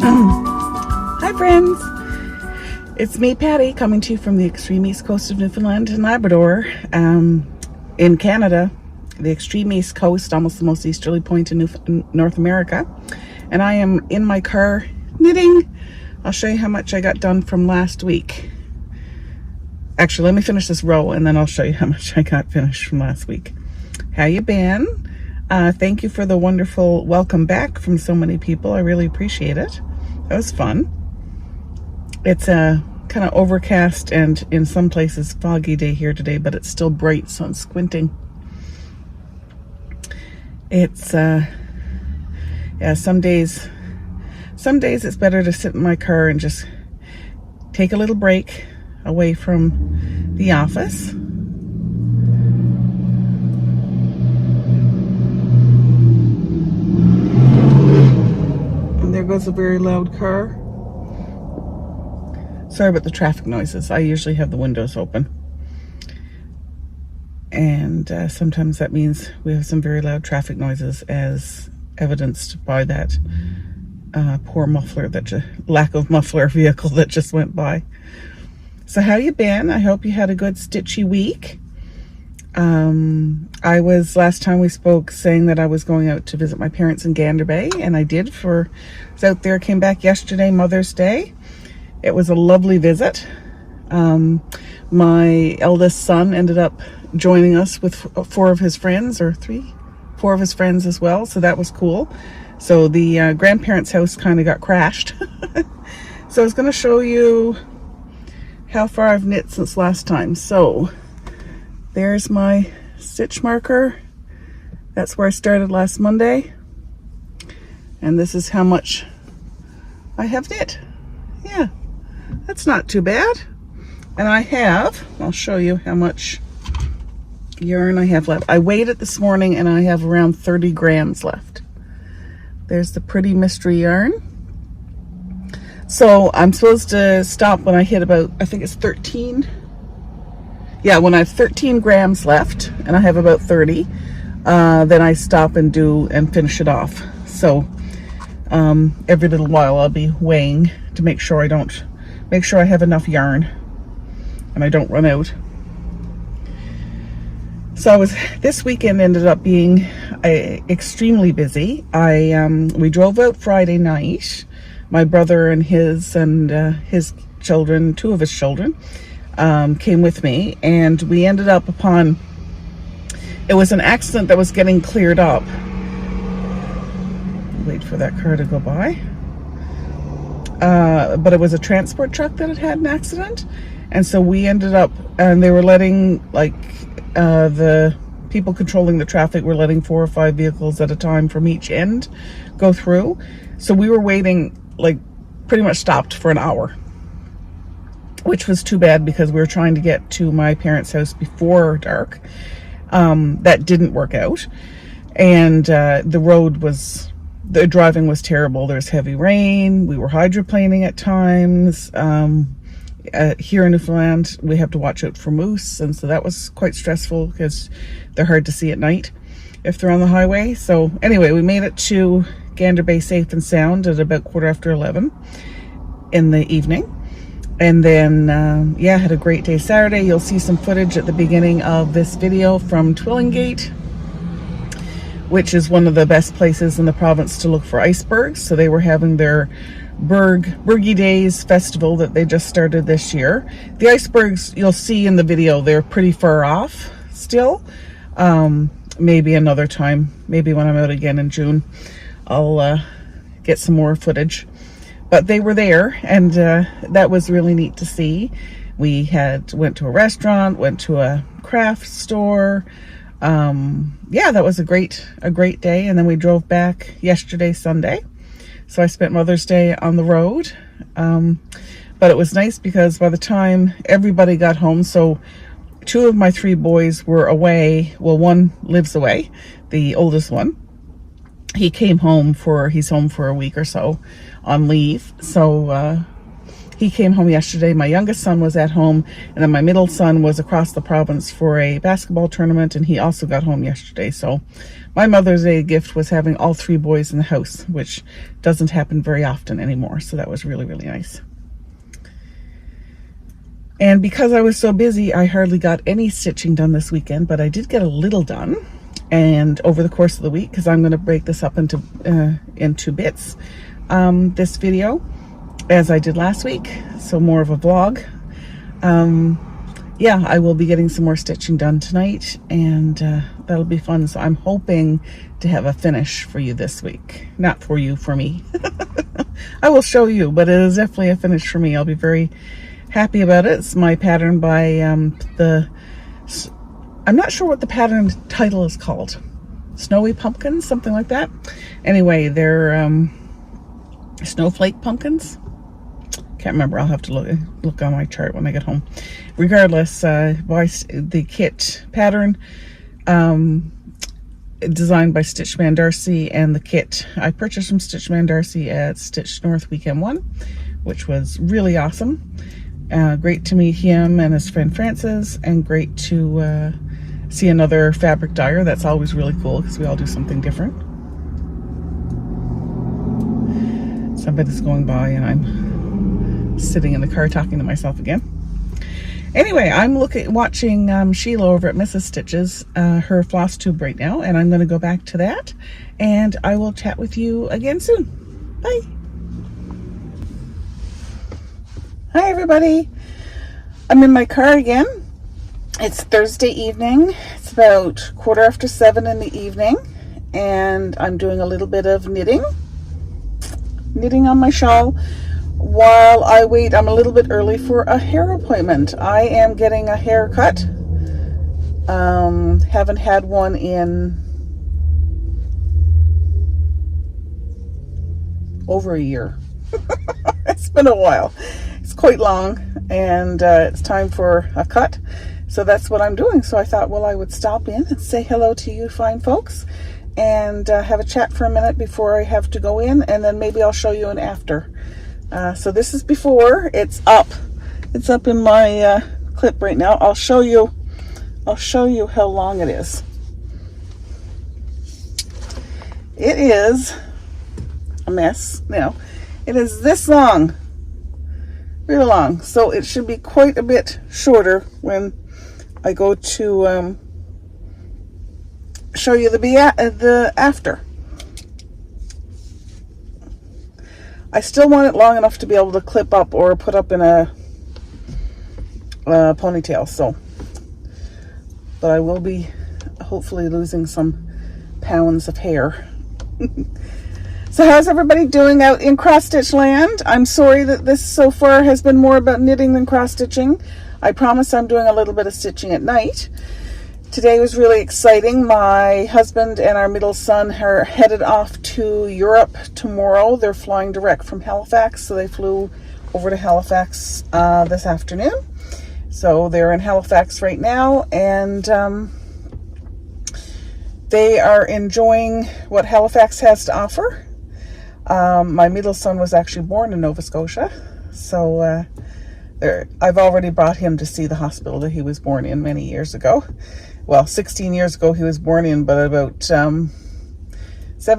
Hi friends, it's me Patty coming to you from the extreme east coast of Newfoundland and Labrador, in Canada, the extreme east coast, almost the most easterly point in North America. And I am in my car knitting. I'll show you how much I got done from last week. Actually, let me finish this row and then I'll show you how much I got finished from last week. How you been? Thank you for the wonderful welcome back from so many people. I really appreciate it. That was fun. It's a kind of overcast and in some places foggy day here today, but it's still bright, so I'm squinting. It's yeah, some days it's better to sit in my car and just take a little break away from the office. And there goes a very loud car. Sorry about the traffic noises. I usually have the windows open. And sometimes that means we have some very loud traffic noises, as evidenced by that poor muffler, lack of muffler vehicle that just went by. So how you been? I hope you had a good stitchy week. I was, last time we spoke, saying that I was going out to visit my parents in Gander Bay, and I did. I was out there, came back yesterday, Mother's Day. It was a lovely visit. My eldest son ended up joining us with four of his friends as well, so that was cool. So the grandparents' house kind of got crashed. So I was going to show you how far I've knit since last time. So there's my stitch marker. That's where I started last Monday. And this is how much I have knit. Yeah, that's not too bad. And I'll show you how much yarn I have left. I weighed it this morning and I have around 30 grams left. There's the pretty mystery yarn. So I'm supposed to stop when I hit about, I think it's 13. Yeah, when I have 13 grams left and I have about 30, then I stop and finish it off. So every little while I'll be weighing to make sure I have enough yarn and I don't run out. So this weekend ended up being extremely busy. We drove out Friday night. My brother and his children, two of his children, came with me, and we ended up it was an accident that was getting cleared up. Wait for that car to go by. But it was a transport truck that had an accident, and so we ended up, and they were letting, the people controlling the traffic were letting 4 or 5 vehicles at a time from each end go through. So we were waiting, pretty much stopped for an hour, which was too bad because we were trying to get to my parents' house before dark. That didn't work out, and the driving was terrible. There was heavy rain. We were hydroplaning at times. Here in Newfoundland, we have to watch out for moose, and so that was quite stressful because they're hard to see at night if they're on the highway. So anyway, we made it to Gander Bay safe and sound at about 11:15 in the evening. And then, had a great day Saturday. You'll see some footage at the beginning of this video from Twillingate, which is one of the best places in the province to look for icebergs. So they were having their Bergy Days festival that they just started this year. The icebergs you'll see in the video, they're pretty far off still. Maybe another time, maybe when I'm out again in June, I'll get some more footage. But they were there, and that was really neat to see. We went to a restaurant, went to a craft store. That was a great day. And then we drove back yesterday, Sunday. So I spent Mother's Day on the road. But it was nice because by the time everybody got home, so 2 of my 3 boys were away. Well, one lives away, the oldest one. He's home for a week or so on leave. So He came home yesterday. My youngest son was at home, and then my middle son was across the province for a basketball tournament, and he also got home yesterday. So my Mother's Day gift was having all 3 boys in the house, which doesn't happen very often anymore. So that was really, really nice. And because I was so busy, I hardly got any stitching done this weekend, but I did get a little done. And over the course of the week, because I'm going to break this up into bits, this video, as I did last week, so more of a vlog. Yeah, I will be getting some more stitching done tonight, and that'll be fun. So I'm hoping to have a finish for you this week. Not for you, for me. I will show you, but it is definitely a finish for me. I'll be very happy about it. It's my pattern by I'm not sure what the pattern title is called. Snowy Pumpkins, something like that. Anyway, they're snowflake pumpkins. Can't remember. I'll have to look on my chart when I get home. Regardless, the kit pattern designed by Stitchman Darcy, and the kit I purchased from Stitchman Darcy at Stitch North Weekend 1, which was really awesome. Great to meet him and his friend Francis, and great to see another fabric dyer. That's always really cool because we all do something different. Somebody's going by and I'm sitting in the car talking to myself again. Anyway, I'm watching Sheila over at Mrs. Stitches, her Flosstube right now, and I'm going to go back to that, and I will chat with you again soon. Bye. Hi everybody. I'm in my car again. It's Thursday evening. It's about 7:15 in the evening, and I'm doing a little bit of knitting on my shawl while I wait. I'm a little bit early for a hair appointment. I am getting a haircut. Haven't had one in over a year. It's been a while. It's quite long, and it's time for a cut. So that's what I'm doing. So I thought, well, I would stop in and say hello to you fine folks, and have a chat for a minute before I have to go in, and then maybe I'll show you an after. So this is before. It's up in my clip right now. I'll show you how long it is. It is a mess now. It is this long, really long. So it should be quite a bit shorter when I go to show you the after. I still want it long enough to be able to clip up or put up in a ponytail. So, but I will be hopefully losing some pounds of hair. So how's everybody doing out in cross stitch land? I'm sorry that this so far has been more about knitting than cross stitching. I promise I'm doing a little bit of stitching at night. Today was really exciting. My husband and our middle son are headed off to Europe tomorrow. They're flying direct from Halifax, so they flew over to Halifax this afternoon. So they're in Halifax right now, and they are enjoying what Halifax has to offer. My middle son was actually born in Nova Scotia, so I've already brought him to see the hospital that he was born in many years ago. Well, 16 years ago he was born in, but about 7,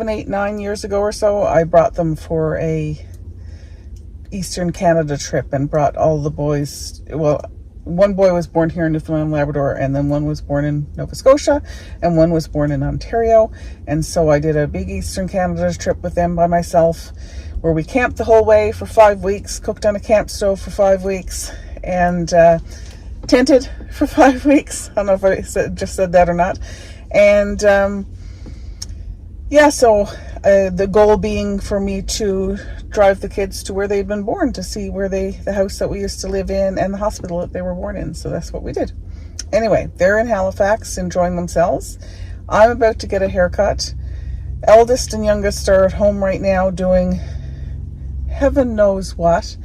8, 9 years ago or so, I brought them for a Eastern Canada trip and brought all the boys. Well, one boy was born here in Newfoundland and Labrador, and then one was born in Nova Scotia, and one was born in Ontario. And so I did a big Eastern Canada trip with them by myself, where we camped the whole way for 5 weeks, cooked on a camp stove for 5 weeks, and tented for 5 weeks. I don't know if I just said that or not. And yeah, so the goal being for me to drive the kids to where they'd been born, to see where the house that we used to live in and the hospital that they were born in. So that's what we did. Anyway, they're in Halifax enjoying themselves. I'm about to get a haircut. Eldest and youngest are at home right now doing heaven knows what.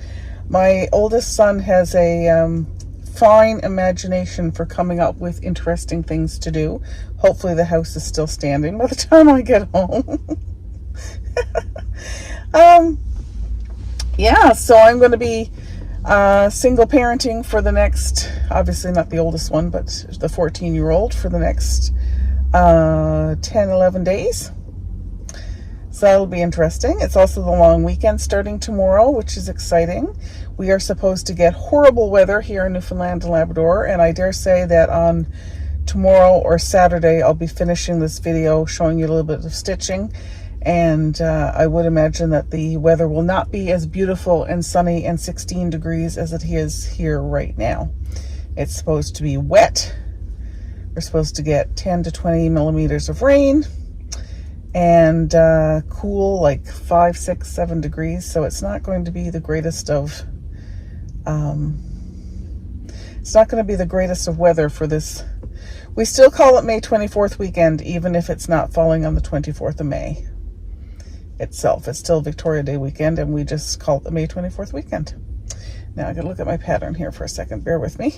My oldest son has a fine imagination for coming up with interesting things to do. Hopefully the house is still standing by the time I get home. Yeah, so I'm going to be Single parenting for the next, obviously not the oldest one, but the 14-year-old for the next 10, 11 days. So that'll be interesting. It's also the long weekend starting tomorrow, which is exciting. We are supposed to get horrible weather here in Newfoundland and Labrador, and I dare say that on tomorrow or Saturday I'll be finishing this video showing you a little bit of stitching, and I would imagine that the weather will not be as beautiful and sunny and 16 degrees as it is here right now. It's supposed to be wet. We're supposed to get 10 to 20 millimeters of rain, and cool, like 5, 6, 7 degrees. So it's not going to be the greatest of weather for this. We still call it May 24th weekend, even if it's not falling on the 24th of May itself. It's still Victoria Day weekend, and we just call it the May 24th weekend. Now I gotta look at my pattern here for a second. Bear with me.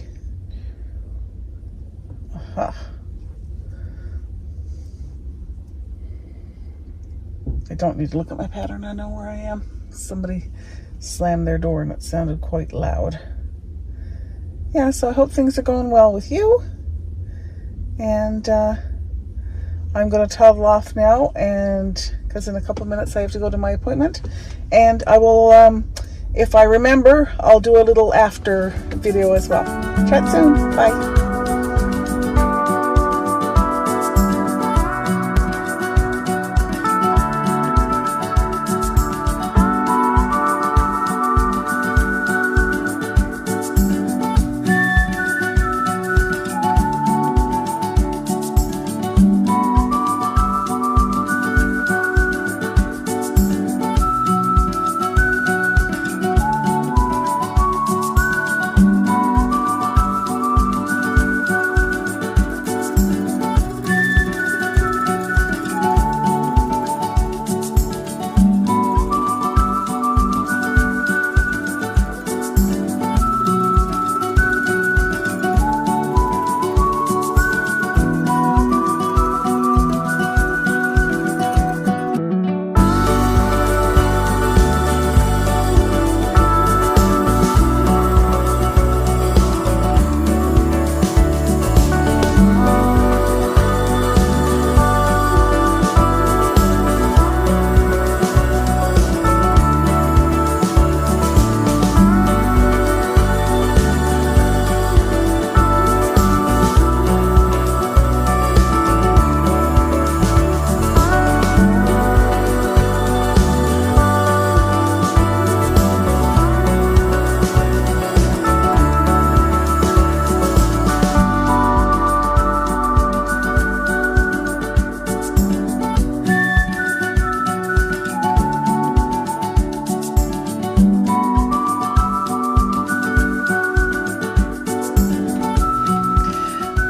I don't need to look at my pattern. I know where I am. Somebody slammed their door and it sounded quite loud. Yeah, so I hope things are going well with you. And I'm going to toddle off now, and because in a couple of minutes I have to go to my appointment. And I will, if I remember, I'll do a little after video as well. Chat soon. Bye.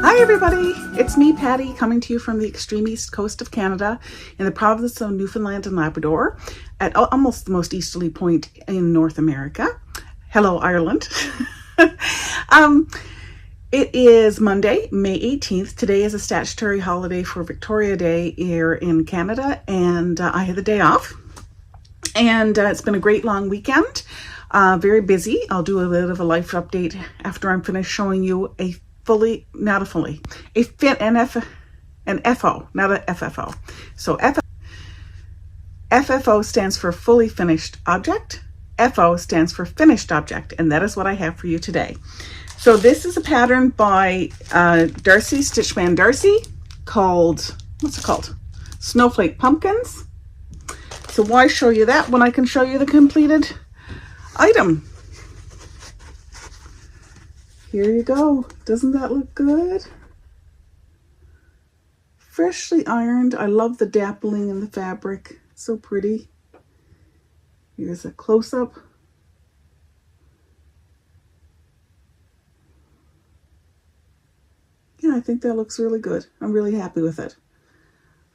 Hi everybody, it's me Patty coming to you from the extreme east coast of Canada in the province of Newfoundland and Labrador at almost the most easterly point in North America. Hello Ireland. It is Monday, May 18th. Today is a statutory holiday for Victoria Day here in Canada, and I had the day off, and it's been a great long weekend. Very busy. I'll do a bit of a life update after I'm finished showing you an FFO, not a FFO. So FFO stands for fully finished object. FO stands for finished object, and that is what I have for you today. So this is a pattern by Darcy, Stitchman Darcy, called, what's it called? Snowflake Pumpkins. So why show you that when I can show you the completed item? Here you go. Doesn't that look good? Freshly ironed. I love the dappling in the fabric. It's so pretty. Here's a close-up. Yeah, I think that looks really good. I'm really happy with it.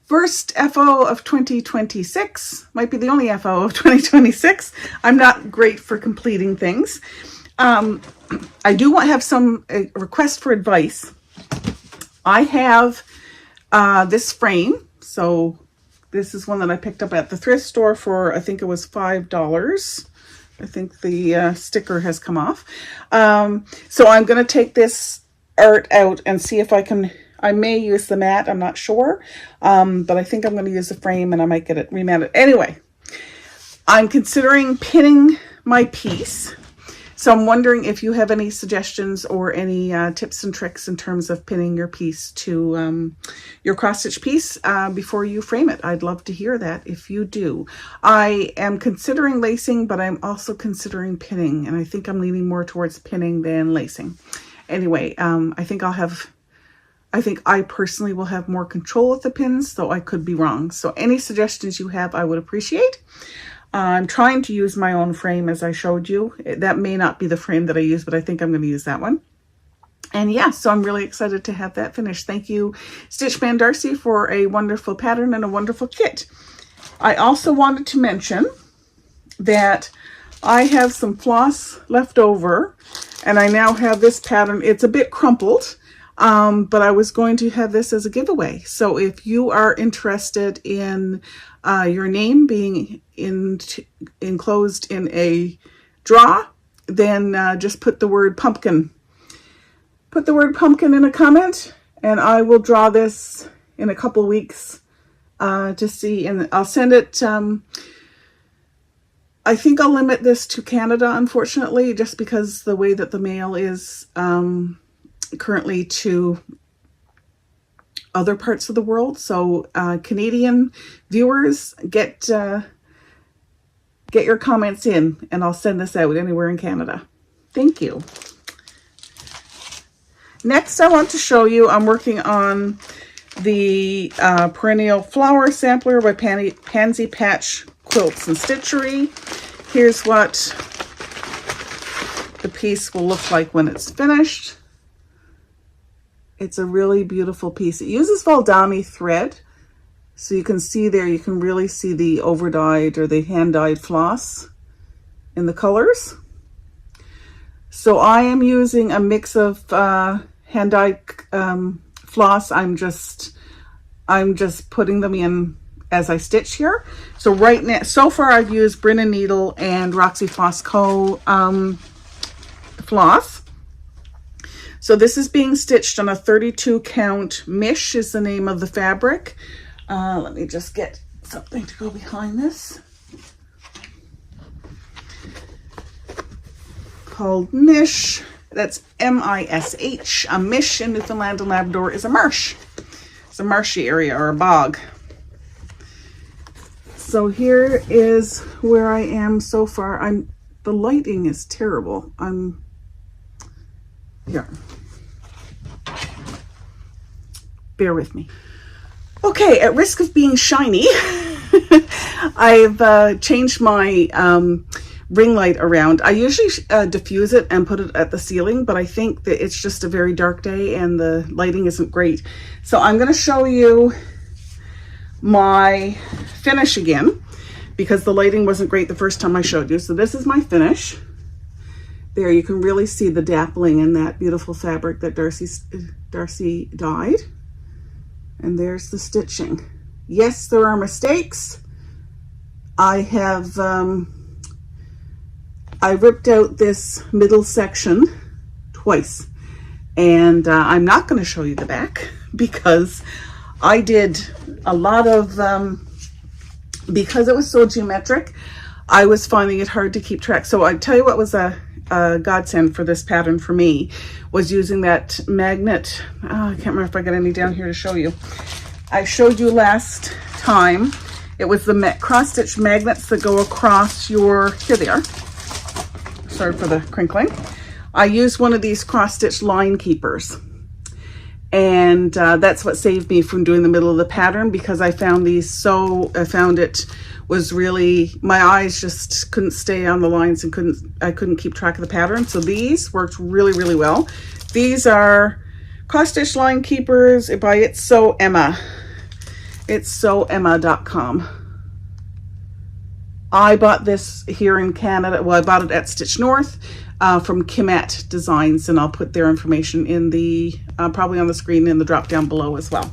First FO of 2026. Might be the only FO of 2026. I'm not great for completing things. I do want to have some request for advice. I have this frame. So this is one that I picked up at the thrift store for, I think it was $5. I think the sticker has come off. So I'm going to take this art out and see if I may use the mat. I'm not sure. But I think I'm going to use the frame and I might get it rematted. Anyway, I'm considering pinning my piece. So I'm wondering if you have any suggestions or any tips and tricks in terms of pinning your piece to your cross-stitch piece before you frame it. I'd love to hear that if you do. I am considering lacing, but I'm also considering pinning, and I think I'm leaning more towards pinning than lacing. Anyway, I think I personally will have more control with the pins, though I could be wrong. So any suggestions you have, I would appreciate. I'm trying to use my own frame as I showed you. That may not be the frame that I use, but I think I'm going to use that one. And yeah, so I'm really excited to have that finished. Thank you, Stitchman Darcy, for a wonderful pattern and a wonderful kit. I also wanted to mention that I have some floss left over, and I now have this pattern. It's a bit crumpled, but I was going to have this as a giveaway. So if you are interested in your name being enclosed in a draw, then just put the word pumpkin. Put the word pumpkin in a comment, and I will draw this in a couple weeks to see, and I'll send it. I think I'll limit this to Canada, unfortunately, just because the way that the mail is currently to other parts of the world. So Canadian viewers, get your comments in, and I'll send this out anywhere in Canada. Thank you. Next, I want to show you, I'm working on the Perennial Flower Sampler by Pansy Patch Quilts and Stitchery. Here's what the piece will look like when it's finished. It's a really beautiful piece. It uses Valdami thread. So you can see there, you can really see the over-dyed or the hand-dyed floss in the colors. So I am using a mix of hand-dyed floss. I'm just putting them in as I stitch here. So right now, so far I've used Brin and Needle and Roxy Floss Co. floss. So this is being stitched on a 32 count. Mish is the name of the fabric. Let me just get something to go behind this. Called Mish. That's M-I-S-H. A mish in Newfoundland and Labrador is a marsh. It's a marshy area or a bog. So here is where I am so far. The lighting is terrible. Here. Bear with me. Okay, at risk of being shiny, I've changed my ring light around. I usually diffuse it and put it at the ceiling, but I think that it's just a very dark day and the lighting isn't great. So I'm going to show you my finish again, because the lighting wasn't great the first time I showed you. So this is my finish. There, you can really see the dappling in that beautiful fabric that Darcy dyed. And there's the stitching. Yes, there are mistakes. I have, I ripped out this middle section twice. And I'm not going to show you the back because I did a lot of, because it was so geometric, I was finding it hard to keep track. So I tell you what was a godsend for this pattern for me was using that magnet. I can't remember if I got any down here to show you. I showed you last time. It was the cross stitch magnets that go across your, here they are. Sorry for the crinkling. I used one of these cross stitch line keepers. And that's what saved me from doing the middle of the pattern, because I found I found it was really, my eyes just couldn't stay on the lines and I couldn't keep track of the pattern. So these worked really, really well. These are cross stitch line keepers by It's So Emma. It's So Emma.com. I bought this here in Canada. Well, I bought it at Stitch North from Kimet Designs, and I'll put their information in the, probably on the screen in the drop down below as well.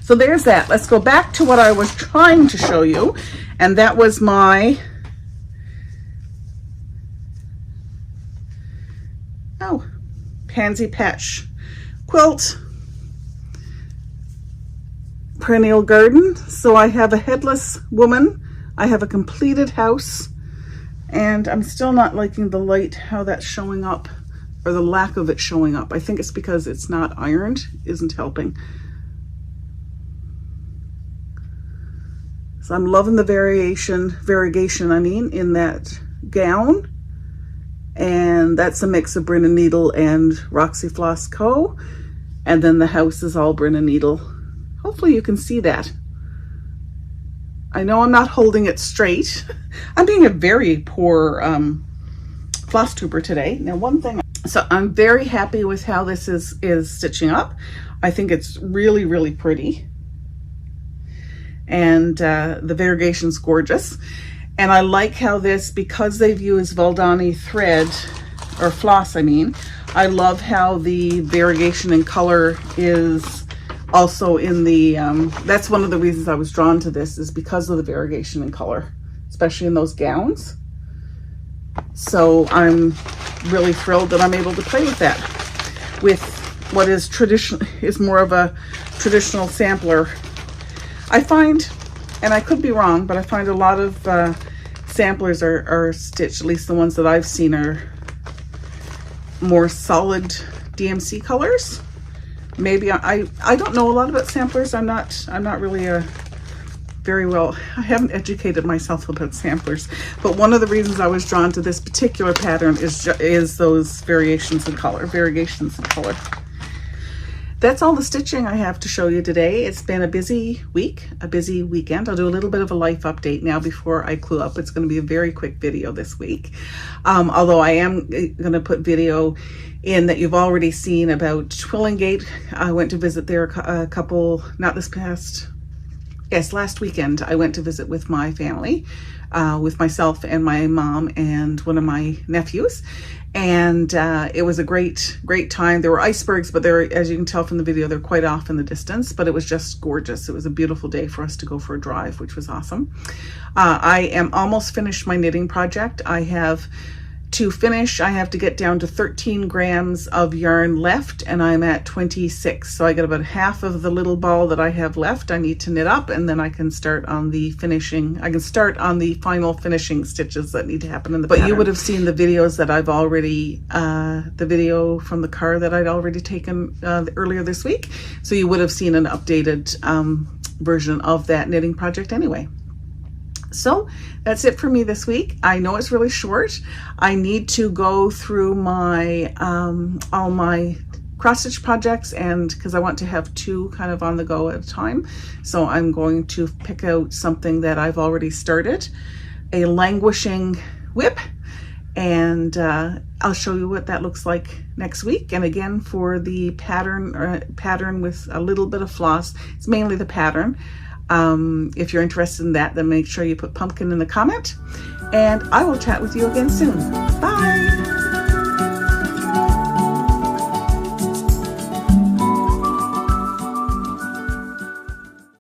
So there's that. Let's go back to what I was trying to show you, and that was my Pansy Patch quilt, perennial garden. So I have a headless woman, I have a completed house, and I'm still not liking the light, how that's showing up, or the lack of it showing up. I think it's because it's not ironed, isn't helping. So I'm loving the variegation I mean, in that gown. And that's a mix of Bryn & Needle and Roxy Floss Co. And then the house is all Bryn & Needle. Hopefully you can see that. I know I'm not holding it straight. I'm being a very poor floss tuber today. Now one thing, so I'm very happy with how this is stitching up. I think it's really, really pretty. And the variegation's gorgeous. And I like how this, because they've used Valdani thread, or floss I mean, I love how the variegation in color is also in the, that's one of the reasons I was drawn to this, is because of the variegation in color, especially in those gowns. So I'm really thrilled that I'm able to play with that, with what is more of a traditional sampler. I find, and I could be wrong, but I find a lot of samplers are stitched, at least the ones that I've seen, are more solid DMC colors. Maybe I don't know a lot about samplers. I'm not really I haven't educated myself about samplers, but one of the reasons I was drawn to this particular pattern is those variations in color. That's all the stitching I have to show you today. It's been a busy week, a busy weekend. I'll do a little bit of a life update now before I clue up. It's going to be a very quick video this week. Although I am going to put video in that you've already seen about Twillingate. I went to visit there a couple, not this past, yes, last weekend. I went to visit with my family, with myself and my mom and one of my nephews. And it was a great time. There were icebergs, but they're, as you can tell from the video, they're quite off in the distance, but it was just gorgeous. It was a beautiful day for us to go for a drive, which was awesome. I am almost finished my knitting project. I have to finish, I have to get down to 13 grams of yarn left, and I'm at 26. So I got about half of the little ball that I have left I need to knit up, and then I can start on the finishing. I can start on the final finishing stitches that need to happen in the pattern. But you would have seen the videos that I've already, the video from the car that I'd already taken earlier this week. So you would have seen an updated version of that knitting project anyway. So that's it for me this week. I know it's really short. I need to go through my all my cross stitch projects, and because I want to have two kind of on the go at a time, so I'm going to pick out something that I've already started, a languishing whip, and I'll show you what that looks like next week. And again, for the pattern with a little bit of floss, it's mainly the pattern. If you're interested in that, then make sure you put pumpkin in the comment, and I will chat with you again soon. Bye.